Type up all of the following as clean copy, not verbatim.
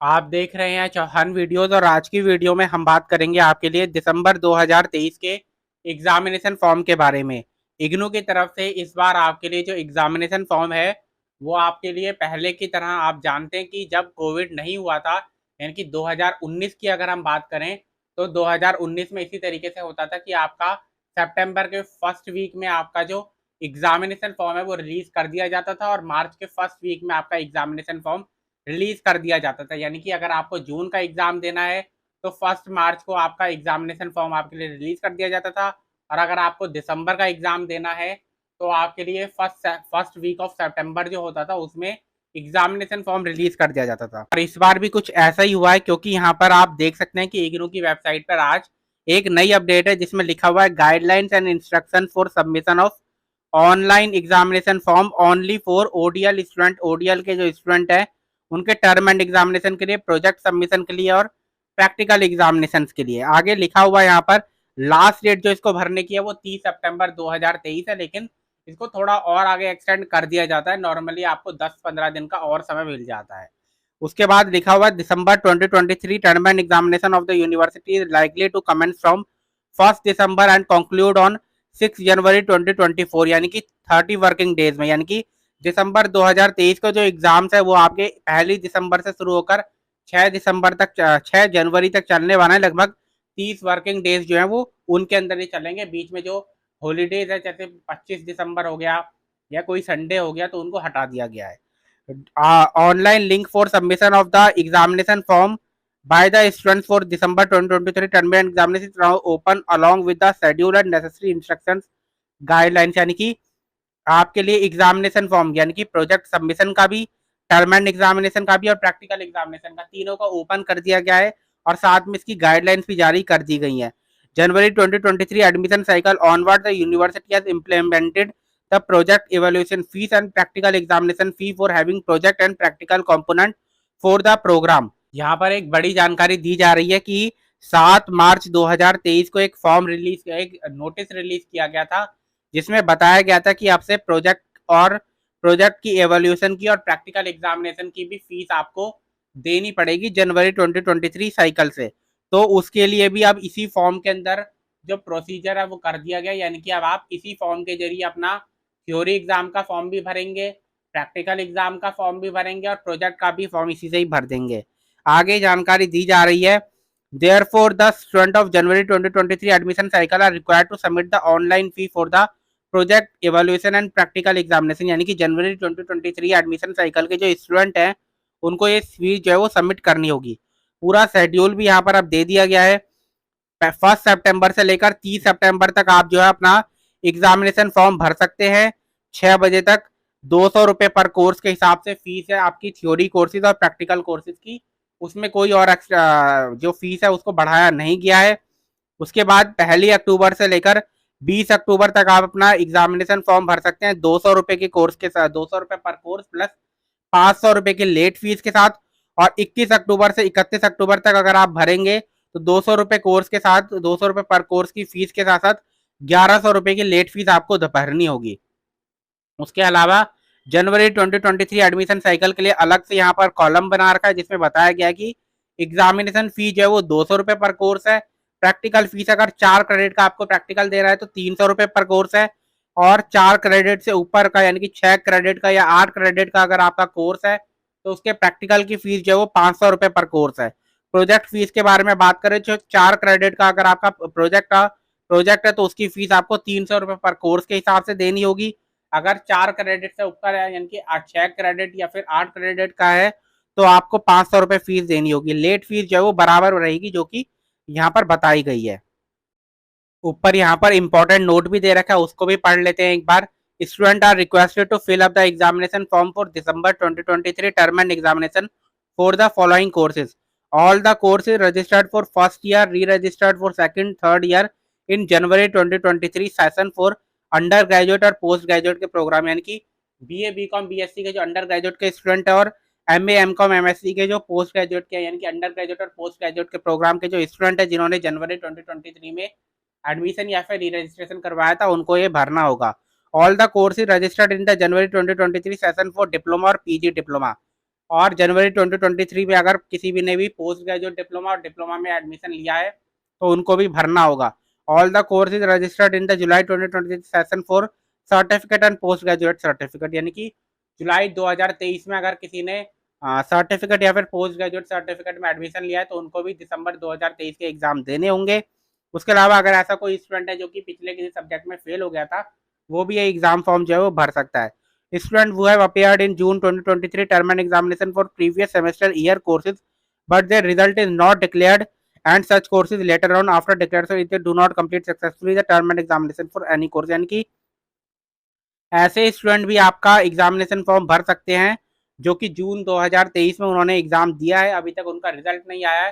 आप देख रहे हैं चौहान वीडियोस और आज की वीडियो में हम बात करेंगे आपके लिए दिसंबर 2023 के एग्जामिनेशन फॉर्म के बारे में। इग्नू की तरफ से इस बार आपके लिए जो एग्जामिनेशन फॉर्म है वो आपके लिए पहले की तरह आप जानते हैं कि जब कोविड नहीं हुआ था, यानी कि 2019 की अगर हम बात करें तो 2019 में इसी तरीके से होता था कि आपका सितंबर के फर्स्ट वीक में आपका जो एग्जामिनेशन फॉर्म है वो रिलीज कर दिया जाता था और मार्च के फर्स्ट वीक में आपका एग्जामिनेशन फॉर्म रिलीज कर दिया जाता था। यानी कि अगर आपको जून का एग्जाम देना है तो 1 मार्च को आपका एग्जामिनेशन फॉर्म आपके लिए रिलीज कर दिया जाता था, और अगर आपको दिसंबर का एग्जाम देना है तो आपके लिए फर्स्ट वीक ऑफ सितंबर जो होता था उसमें एग्जामिनेशन फॉर्म रिलीज कर दिया जाता था। और इस बार भी कुछ ऐसा ही हुआ है, क्योंकि यहाँ पर आप देख सकते हैं कि इग्नू की वेबसाइट पर आज एक नई अपडेट है जिसमें लिखा हुआ है guidelines and instruction for submission of online examination form only for ODL student. ODL के जो स्टूडेंट है उनके टर्म एंड एग्जामिनेशन के लिए, प्रोजेक्ट सबमिशन के लिए और प्रैक्टिकल एग्जामिनेशन के लिए। आगे लिखा हुआ है यहाँ पर लास्ट डेट जो इसको भरने की है वो 30 सितंबर 2023 है, लेकिन इसको थोड़ा और आगे एक्सटेंड कर दिया जाता है। नॉर्मली आपको 10-15 दिन का और समय मिल जाता है। उसके बाद लिखा हुआ है December 2023 term end examination of the university is likely to commence from 1 December and conclude on 6 January 2024, यानी कि 30 वर्किंग डेज में। यानी कि दिसंबर 2023 का जो एग्जाम्स है वो आपके 1 दिसंबर से शुरू होकर 6 जनवरी तक चलने वाला है। लगभग 30 वर्किंग डेज जो है वो उनके अंदर ही चलेंगे। बीच में जो हॉलीडेज है जैसे 25 दिसंबर हो गया या कोई संडे हो गया तो उनको हटा दिया गया है। Online link for submission of the examination form by the students for December 2023 term and examination is now open along with the schedule and necessary instructions guidelines। यानी कि आपके लिए एग्जामिनेशन फॉर्म यानी कि प्रोजेक्ट सबमिशन का भी, term end examination का भी और प्रैक्टिकल एग्जामिनेशन का, तीनों का ओपन कर दिया गया है और साथ में इसकी गाइडलाइंस भी जारी कर दी गई है। January 2023 admission cycle onward the university has implemented the project evaluation fees and practical examination fee for having project and practical component for the programme. यहाँ पर एक बड़ी जानकारी दी जा रही है कि 7 मार्च 2023 को एक नोटिस रिलीज किया गया था जिसमें बताया गया था कि आपसे प्रोजेक्ट की एवोल्यूशन की और प्रैक्टिकल एग्जामिनेशन की भी फीस आपको देनी पड़ेगी जनवरी 2023 साइकिल से। तो उसके लिए भी अब इसी फॉर्म के अंदर जो प्रोसीजर है वो कर दिया गया, यानी कि अब आप इसी फॉर्म के जरिए अपना थ्योरी एग्जाम का फॉर्म भी भरेंगे, प्रैक्टिकल एग्जाम का फॉर्म भी भरेंगे और प्रोजेक्ट का भी फॉर्म इसी से ही भर देंगे। आगे जानकारी दी जा रही है therefore the student of January 2023 admission cycle are required to submit the online fee for the project evaluation and practical examination. यानी कि जनवरी 2023 एडमिशन साइकिल के जो स्टूडेंट हैं उनको ये फीस जो है वो सबमिट करनी होगी। पूरा शेड्यूल भी यहाँ पर अब दे दिया गया है। 1 सितंबर से लेकर 30 सितंबर तक आप जो है अपना एग्जामिनेशन फॉर्म भर सकते हैं 6 बजे तक। 200 रुपये पर कोर्स के हिसाब से फीस है आपकी थ्योरी कोर्सेज और प्रैक्टिकल कोर्सेज की। उसमें कोई और एक्स्ट्रा जो फीस है उसको बढ़ाया नहीं गया है। उसके बाद 1 अक्टूबर से लेकर 20 अक्टूबर तक आप अपना एग्जामिनेशन फॉर्म भर सकते हैं 200 रुपये के कोर्स के साथ, 200 रुपये पर कोर्स प्लस 500 रुपये की लेट फीस के साथ। और 21 अक्टूबर से 31 अक्टूबर तक अगर आप भरेंगे तो 200 रुपये कोर्स के साथ, 200 रुपये पर कोर्स की फीस के साथ साथ 1100 रुपये की लेट फीस आपको भरनी होगी। उसके अलावा जनवरी 2023 एडमिशन साइकिल के लिए अलग से यहाँ पर कॉलम बना रखा है जिसमें बताया गया कि एग्जामिनेशन फी जो है वो 200 रुपये पर कोर्स है। प्रैक्टिकल फीस अगर 4 क्रेडिट का आपको प्रैक्टिकल दे रहा है तो 300 रुपये पर कोर्स है। और 4 क्रेडिट से ऊपर का यानी कि 6 क्रेडिट का या 8 क्रेडिट का अगर आपका कोर्स है तो उसके प्रैक्टिकल की फीस जो है वो 500 रुपये पर कोर्स है। प्रोजेक्ट फीस के बारे में बात करें तो 4 क्रेडिट का अगर आपका प्रोजेक्ट है तो उसकी फीस आपको 300 रुपये पर कोर्स के हिसाब से देनी होगी। अगर 4 क्रेडिट से ऊपर है यानी कि 6 क्रेडिट या फिर 8 क्रेडिट का है तो आपको 500 रुपये फीस देनी होगी। लेट फीस जो है वो बराबर रहेगी जो कि यहाँ पर बताई गई है। ऊपर यहाँ पर इंपॉर्टेंट नोट भी दे रखा है, उसको भी पढ़ लेते हैं एक बार। Student are requested to fill up the examination form for December 2023 term end examination for the following courses. All the courses registered for first year, re registered for second third year in January 2023 session for undergraduate और postgraduate के programme. यानी कि BA BCom BSc के जो under graduate के student है और MA MCom MSc के जो पोस्ट ग्रेजुएट के यानी कि अंडर ग्रेजुएट और पोस्ट ग्रेजुएट के प्रोग्राम के जो स्टूडेंट है जिन्होंने जनवरी 2023 में एडमिशन या फिर री रजिस्ट्रेशन करवाया था उनको ये भरना होगा। All the course registered in the January 2023 session for diploma और पीजी डिप्लोमा। और जनवरी 2023 में अगर किसी भी ने भी पोस्ट ग्रेजुएट डिप्लोमा और डिप्लोमा में एडमिशन लिया है तो उनको भी भरना होगा। All the course is registered in the July 2023 session for certificate and post graduate certificate, यानी कि जुलाई 2023 में अगर किसी ने सर्टिफिकेट या फिर पोस्ट ग्रेजुएट सर्टिफिकेट में एडमिशन लिया है तो उनको भी दिसंबर 2023 के एग्जाम देने होंगे। उसके अलावा अगर ऐसा कोई स्टूडेंट है जो कि पिछले किसी सब्जेक्ट में फेल हो गया था, वो भी ये एग्जाम फॉर्म जो है वो भर सकता है। Students who have appeared in June 2023 term and examination for previous semester year courses, but their result is not declared, and such courses later on after declaration if they do not complete successfully the term and examination for any course, यानी कि ऐसे student भी आपका examination form भर सकते हैं जो कि जून 2023 में उन्होंने एग्जाम दिया है, अभी तक उनका रिजल्ट नहीं आया है,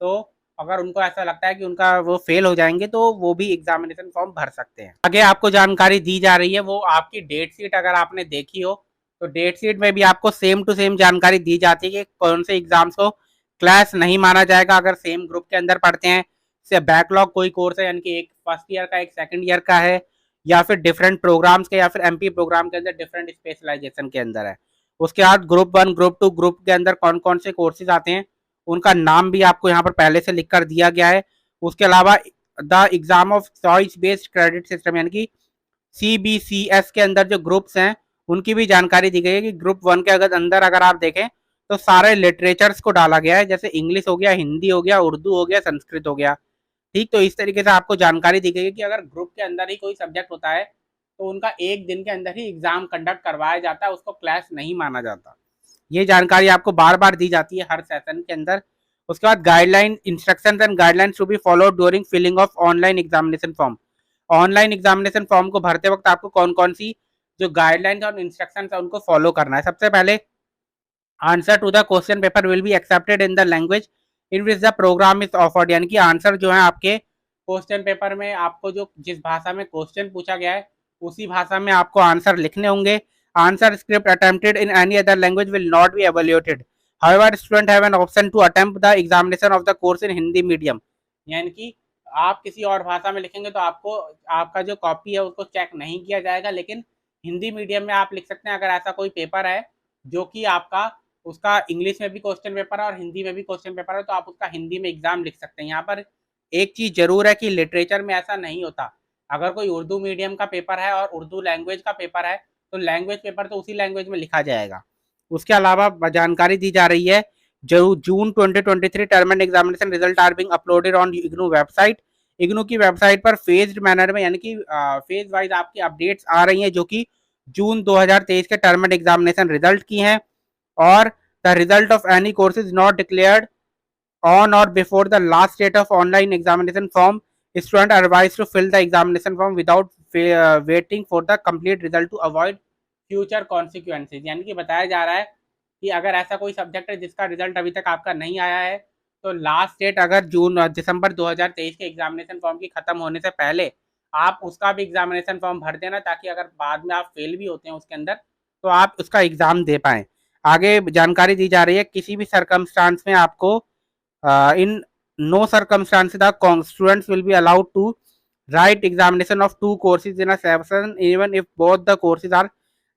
तो अगर उनको ऐसा लगता है कि उनका वो फेल हो जाएंगे तो वो भी एग्जामिनेशन फॉर्म भर सकते हैं। आगे आपको जानकारी दी जा रही है वो आपकी डेट शीट, अगर आपने देखी हो तो डेट शीट में भी आपको सेम टू सेम जानकारी दी जाती है कि कौन से एग्जाम्स को क्लास नहीं माना जाएगा अगर सेम ग्रुप के अंदर पढ़ते हैं, से बैकलॉग कोई कोर्स है, यानी कि एक फर्स्ट ईयर का एक सेकेंड ईयर का है, या फिर डिफरेंट प्रोग्राम्स के या फिर एमपी प्रोग्राम के अंदर डिफरेंट स्पेशलाइजेशन के अंदर है। उसके बाद ग्रुप 1 ग्रुप 2 ग्रुप के अंदर कौन कौन से कोर्सेज आते हैं उनका नाम भी आपको यहाँ पर पहले से लिख कर दिया गया है। उसके अलावा the exam of choice based credit system यानी कि CBCS के अंदर जो ग्रुप्स हैं उनकी भी जानकारी दी गई है कि ग्रुप 1 के अंदर अगर आप देखें तो सारे लिटरेचर्स को डाला गया है, जैसे इंग्लिश हो गया, हिंदी हो गया, उर्दू हो गया, संस्कृत हो गया। ठीक, तो इस तरीके से आपको जानकारी दी गई है कि अगर ग्रुप के अंदर ही कोई सब्जेक्ट होता है तो उनका एक दिन के अंदर ही एग्जाम कंडक्ट करवाया जाता है, उसको क्लास नहीं माना जाता। ये जानकारी आपको बार बार दी जाती है हर सेशन के अंदर। उसके बाद guideline instructions and guidelines to be followed during filling of online examination form. Online examination form को भरते वक्त आपको कौन कौन सी जो गाइडलाइंस और इंस्ट्रक्शंस है उनको फॉलो करना है। सबसे पहले answer to the question paper will be accepted in the language in which the programme is offered, यानी कि आंसर जो है आपके क्वेश्चन पेपर में आपको जो जिस भाषा में क्वेश्चन पूछा गया है उसी भाषा में आपको आंसर लिखने होंगे। Answer script attempted in any other language will not be evaluated. However student have an option to attempt the examination of the course in Hindi medium, यानी कि आप किसी और भाषा में लिखेंगे तो आपको आपका जो कॉपी है उसको चेक नहीं किया जाएगा, लेकिन हिंदी मीडियम में आप लिख सकते हैं। अगर ऐसा कोई पेपर है जो कि आपका उसका इंग्लिश में भी क्वेश्चन पेपर है और हिंदी में भी क्वेश्चन पेपर है तो आप उसका हिंदी में एग्जाम लिख सकते हैं। यहाँ पर एक चीज जरूर है कि लिटरेचर में ऐसा नहीं होता। अगर कोई उर्दू मीडियम का पेपर है और उर्दू लैंग्वेज का पेपर है तो लैंग्वेज पेपर तो उसी लैंग्वेज में लिखा जाएगा। उसके अलावा जानकारी दी जा रही है जो June 2023 term end examination result are being uploaded on IGNOU website. IGNOU की वेबसाइट पर फेज्ड मैनर में यानी कि फेज वाइज आपकी अपडेट्स आ रही हैं जो कि जून 2023 के टर्म एंड एग्जामिनेशन रिजल्ट की हैं। और the result of any course is not declared on or before the last date of online examination form, student are advised to fill the examination form without waiting for the complete result to avoid future consequences। यानी कि बताया जा रहा है कि अगर ऐसा कोई सब्जेक्ट है जिसका रिजल्ट अभी तक आपका नहीं आया है तो लास्ट डेट अगर दिसंबर 2023 के एग्जामिनेशन फॉर्म की खत्म होने से पहले आप उसका भी एग्जामिनेशन फॉर्म भर देना, ताकि अगर बाद में आप फेल भी होते हैं उसके अंदर तो आप उसका एग्जाम दे पाएं। आगे जानकारी दी जा रही है किसी भी सरकमस्टांस में आपको in no circumstances the students will be allowed to write examination of 2 courses in a session even if both the courses are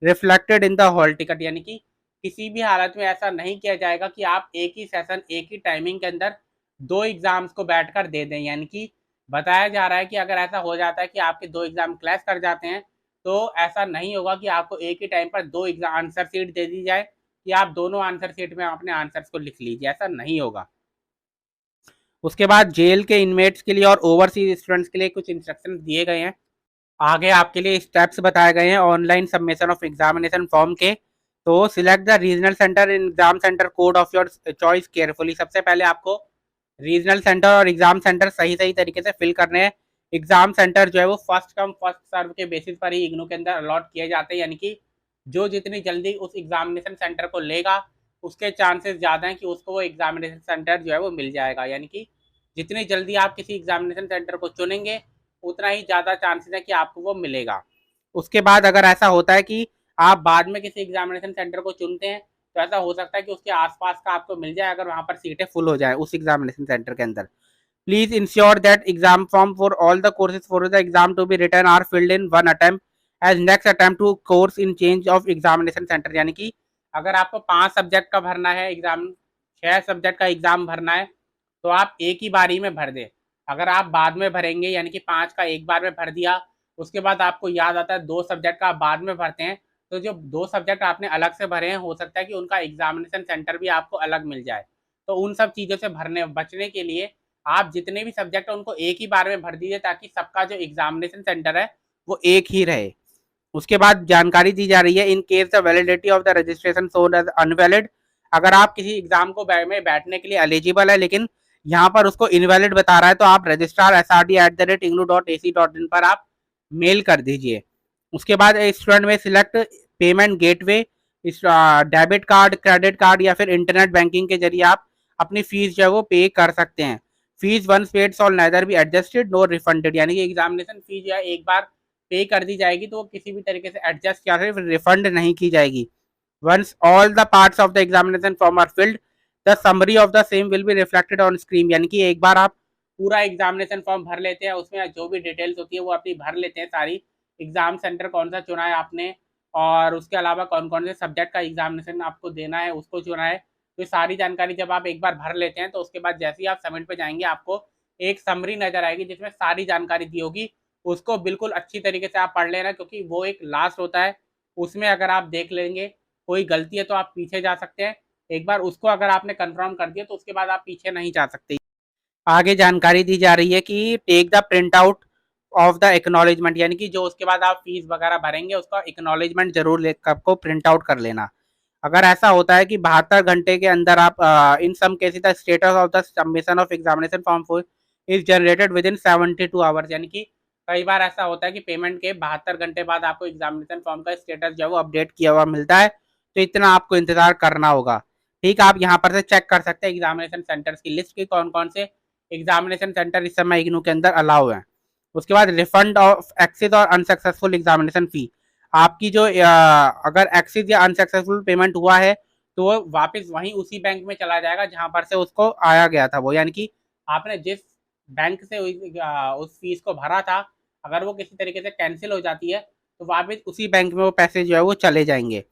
reflected in the hall ticket, यानी कि किसी भी हालत में ऐसा नहीं किया जाएगा कि आप एक ही सेशन एक ही टाइमिंग के अंदर 2 एग्जाम्स को बैठकर दे दें। यानी कि बताया जा रहा है कि अगर ऐसा हो जाता है कि आपके 2 एग्जाम क्लैश कर जाते हैं तो ऐसा नहीं होगा कि आपको एक ही टाइम पर 2 एग्जाम आंसर शीट दे दी जाए कि आप दोनों आंसर शीट में अपने आंसर्स को लिख लीजिए, ऐसा नहीं होगा। उसके बाद जेल के इनमेट्स के लिए और ओवरसीज स्टूडेंट्स के लिए कुछ इंस्ट्रक्शंस दिए गए हैं। आगे आपके लिए स्टेप्स बताए गए हैं online submission of examination form के। तो select the regional centre in exam centre code of your choice carefully. सबसे पहले आपको रीजनल सेंटर और एग्जाम सेंटर सही तरीके से फिल करने हैं। एग्जाम सेंटर जो है वो फर्स्ट कम फर्स्ट सर्व के बेसिस पर ही इग्नू के अंदर अलॉट किए जाते हैं, यानी कि जो जितनी जल्दी उस एग्जामिनेशन सेंटर को लेगा उसके चांसेस ज़्यादा हैं कि उसको वो एग्जामिनेशन सेंटर जो है वो मिल जाएगा। यानी कि जितनी जल्दी आप किसी एग्जामिनेशन सेंटर को चुनेंगे उतना ही ज़्यादा चांसेस है कि आपको वो मिलेगा। उसके बाद अगर ऐसा होता है कि आप बाद में किसी एग्जामिनेशन सेंटर को चुनते हैं तो ऐसा हो सकता है कि उसके आसपास का आपको मिल जाए अगर वहाँ पर सीटें फुल हो जाए उस एग्जामिनेशन सेंटर के अंदर। Please ensure that exam form for all the courses for the exam to be return are filled in 1 attempt as next attempt to course in change of examination centre. यानी कि अगर आपको 5 subject का भरना है exam, 6 subject का exam भरना है, तो आप एक ही बारी में भर दें। अगर आप बाद में भरेंगे यानी कि 5 का एक बार में भर दिया, उसके बाद आपको याद आता है 2 सब्जेक्ट का आप बाद में भरते हैं, तो जो 2 सब्जेक्ट आपने अलग से भरे हैं, हो सकता है कि उनका एग्जामिनेशन सेंटर भी आपको अलग मिल जाए। तो उन सब चीज़ों से बचने के लिए आप जितने भी सब्जेक्ट हैं उनको एक ही बार में भर दीजिए, ताकि सबका जो एग्जामिनेशन सेंटर है वो एक ही रहे। उसके बाद जानकारी दी जा रही है, in case the validity of the registration shown as invalid, अगर आप किसी एग्जाम को में बैठने के लिए एलिजिबल है लेकिन यहाँ पर उसको इनवैलिड बता रहा है, तो आप registrar@srd@ac.in पर आप मेल कर दीजिए। उसके बाद स्टूडेंट में select payment gateway, debit card, credit card या फिर इंटरनेट बैंकिंग के जरिए आप अपनी फीस जो है वो पे कर सकते हैं। Fees once paid shall neither be adjusted nor refunded, यानी कि एग्जामिनेशन फीस जो है एक बार पे कर दी जाएगी तो वो किसी भी तरीके से एडजस्ट या फिर रिफंड नहीं की जाएगी। Once all the parts of the examination form are filled, the summary of the same will be reflected on screen, यानी कि एक बार आप पूरा एग्जामिनेशन फॉर्म भर लेते हैं, उसमें जो भी डिटेल्स होती है वो अपनी भर लेते हैं सारी, एग्जाम सेंटर कौन सा चुना है आपने, और उसके अलावा कौन कौन से सब्जेक्ट का एग्जामिनेशन आपको देना है उसको चुना है, तो सारी जानकारी जब आप एक बार भर लेते हैं तो उसके बाद जैसे ही आप सबमिट पे जाएंगे आपको एक समरी नजर आएगी जिसमें सारी जानकारी दी होगी। उसको बिल्कुल अच्छी तरीके से आप पढ़ लेना, क्योंकि वो एक लास्ट होता है, उसमें अगर आप देख लेंगे कोई गलती है तो आप पीछे जा सकते हैं। एक बार उसको अगर आपने कंफर्म कर दिया तो उसके बाद आप पीछे नहीं जा सकते। आगे जानकारी दी जा रही है कि take the print out of the acknowledgement, यानी कि जो उसके बाद आप फीस वगैरह भरेंगे उसका एक्नॉलेजमेंट जरूर लेकर आपको प्रिंट आउट कर लेना। अगर ऐसा होता है कि 72 घंटे के अंदर आप in some cases the status of the submission of examination form is generated within 72 hours, यानी कि कई बार ऐसा होता है कि पेमेंट के 72 घंटे बाद आपको एग्जामिनेशन फॉर्म का स्टेटस जो है वो अपडेट किया हुआ मिलता है, तो इतना आपको इंतजार करना होगा। ठीक, आप यहाँ पर से चेक कर सकते हैं एग्जामिनेशन सेंटर्स की लिस्ट की कौन कौन से एग्जामिनेशन सेंटर इस समय इग्नू के अंदर अलाउ है। उसके बाद रिफंड ऑफ एक्सिस और अनसक्सेसफुल एग्जामिनेशन फी, आपकी जो अगर एक्सिस या अनसक्सेसफुल पेमेंट हुआ है तो वो वापस वहीं उसी बैंक में चला जाएगा जहां पर से उसको आया गया था वो, यानी कि आपने जिस बैंक से उस फीस को भरा था, अगर वो किसी तरीके से कैंसिल हो जाती है तो वापस उसी बैंक में वो पैसे जो है वो चले जाएंगे।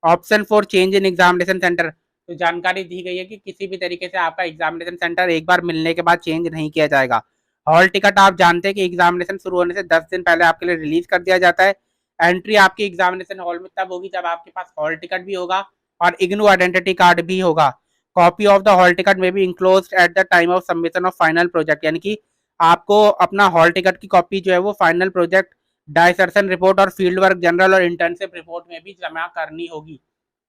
Option for change in examination centre, तो जानकारी दी गई है कि किसी भी तरीके से आपका एग्जामिनेशन सेंटर एक बार मिलने के बाद चेंज नहीं किया जाएगा। हॉल टिकट आप जानते हैं कि एग्जामिनेशन शुरू होने से 10 दिन पहले आपके लिए रिलीज कर दिया जाता है। एंट्री आपकी एग्जामिनेशन हॉल में तब होगी जब आपके पास हॉल टिकट भी होगा और इग्नू आइडेंटिटी कार्ड भी होगा। Copy of the hall ticket may be enclosed at the time of submission of final project, यानी कि आपको अपना हॉल टिकट की कॉपी जो है वो फाइनल प्रोजेक्ट, डायसर्शन रिपोर्ट और फील्ड वर्क जनरल और इंटर्नशिप रिपोर्ट में भी जमा करनी होगी।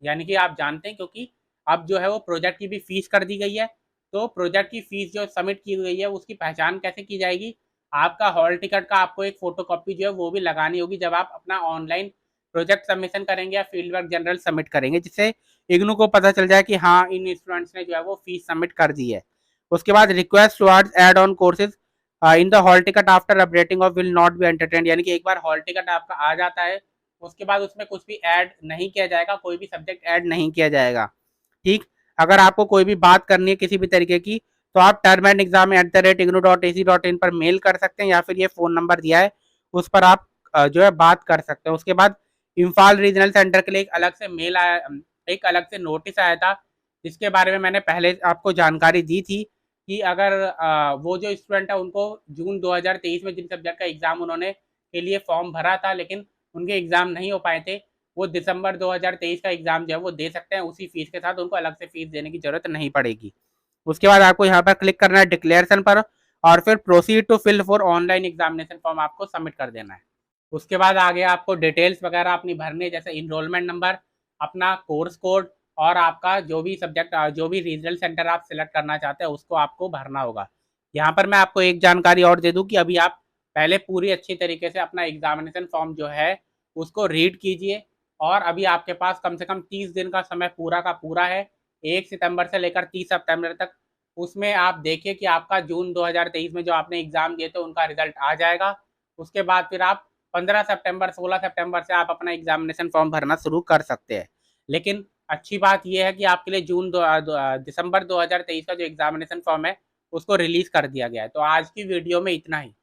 यानी कि आप जानते हैं क्योंकि अब जो है वो प्रोजेक्ट की भी फीस कर दी गई है, तो प्रोजेक्ट की फीस जो सबमिट की गई है उसकी पहचान कैसे की जाएगी, आपका हॉल टिकट का आपको एक फोटो कॉपी जो है वो भी लगानी होगी जब आप अपना ऑनलाइन प्रोजेक्ट सबमिशन करेंगे या फील्ड वर्क जनरल सबमिट करेंगे, जिससे इग्नू को पता चल जाए कि हाँ इन स्टूडेंट्स ने जो है वो फीस सबमिट कर दी है। उसके बाद request towards add on courses in the hall ticket after updating of will not be entertained, यानी कि एक बार हॉल टिकट आपका आ जाता है उसके बाद उसमें कुछ भी ऐड नहीं किया जाएगा, कोई भी सब्जेक्ट ऐड नहीं किया जाएगा। ठीक, अगर आपको कोई भी बात करनी है किसी भी तरीके की तो आप टर्म एंड एग्जाम @ignu.ac.in पर मेल कर सकते हैं या फिर ये फोन नंबर दिया है उस पर आप जो है बात कर सकते हैं। उसके बाद इम्फाल रीजनल सेंटर के लिए एक अलग से मेल आया, एक अलग से नोटिस आया था जिसके बारे में मैंने पहले आपको जानकारी दी थी कि अगर वो जो स्टूडेंट है उनको जून 2023 में जिन सब्जेक्ट का एग्जाम उन्होंने के लिए फॉर्म भरा था लेकिन उनके एग्जाम नहीं हो पाए थे, वो दिसंबर 2023 का एग्जाम जो है वो दे सकते हैं उसी फीस के साथ, उनको अलग से फीस देने की जरूरत नहीं पड़ेगी। उसके बाद आपको यहाँ पर क्लिक करना है डिक्लेरेशन पर और फिर proceed to fill for online examination form आपको सबमिट कर देना है। उसके बाद आगे आपको डिटेल्स वगैरह अपनी भरनी है, जैसे इनरोलमेंट नंबर, अपना कोर्स कोड और आपका जो भी सब्जेक्ट जो भी रीजनल सेंटर आप सिलेक्ट करना चाहते हैं उसको आपको भरना होगा। यहाँ पर मैं आपको एक जानकारी और दे दूँ कि अभी आप पहले पूरी अच्छी तरीके से अपना एग्जामिनेशन फॉर्म जो है उसको रीड कीजिए और अभी आपके पास कम से कम 30 दिन का समय पूरा का पूरा है, 1 सितंबर से लेकर 30 सितंबर तक। उसमें आप देखिए कि आपका जून 2023 में जो आपने एग्जाम दिए थे उनका रिजल्ट आ जाएगा। उसके बाद फिर आप 15 सितंबर 16 सितंबर से आप अपना एग्जामिनेशन फॉर्म भरना शुरू कर सकते हैं। लेकिन अच्छी बात यह है कि आपके लिए दिसंबर 2023 का जो एग्जामिनेशन फॉर्म है उसको रिलीज कर दिया गया है। तो आज की वीडियो में इतना ही।